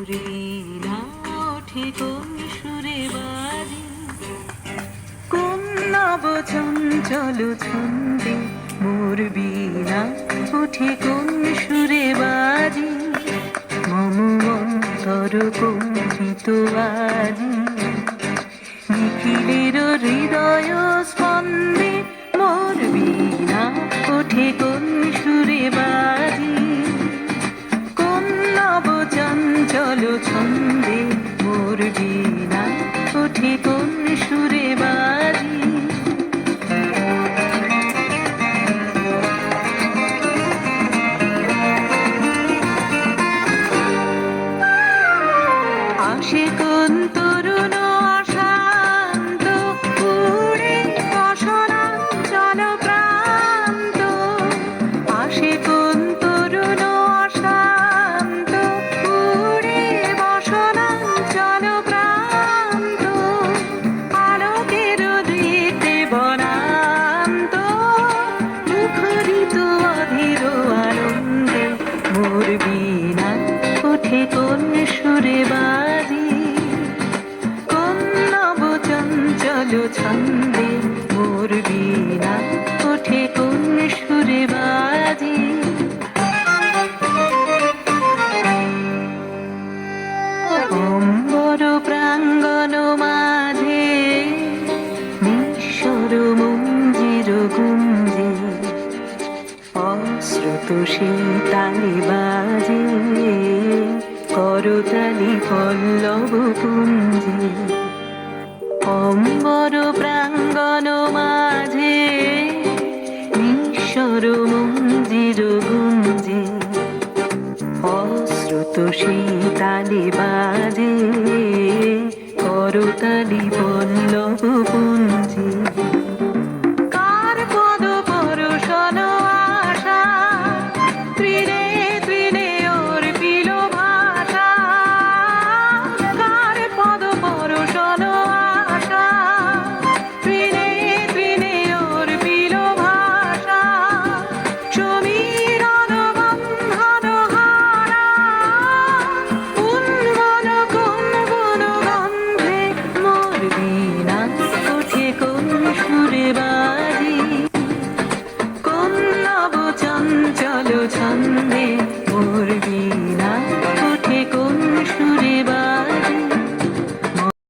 বীণা ওঠে কোন সুরে বাজে, কোন নব চঞ্চল ছন্দে মোর বীণা ওঠে কোন সুরে বাজে, মম অন্তর কম্পিত আজি নিখিলের হৃদয় স্পন্দে মোর বীণা ওঠে কোন সুরে বাজে, কোন নব চঞ্চল ছন্দে মোর বীণা ওঠে কোন সুরে বাজে। আসে কোন তরুণ অশান্ত উড়ে অসরাঞ্চল প্রান্ত, আসে কোন তরুণ অশান্ত উড়ে অসরাঞ্চল প্রান্ত, আলোকের দিতে বনান্ত মুখরিত অধীর আনন্দে মোর বীণা ওঠে কোন সুরে বাজে, কোন নব চঞ্চল ছন্দে মোর বীণা ওঠে কোন সুরে বাজে। অম্বর প্রাঙ্গণ মাঝে নিঃস্বর মঞ্জির গুঞ্জে, অশ্রুত সেই তালে বাজে করতালি পল্লব পুঞ্জে।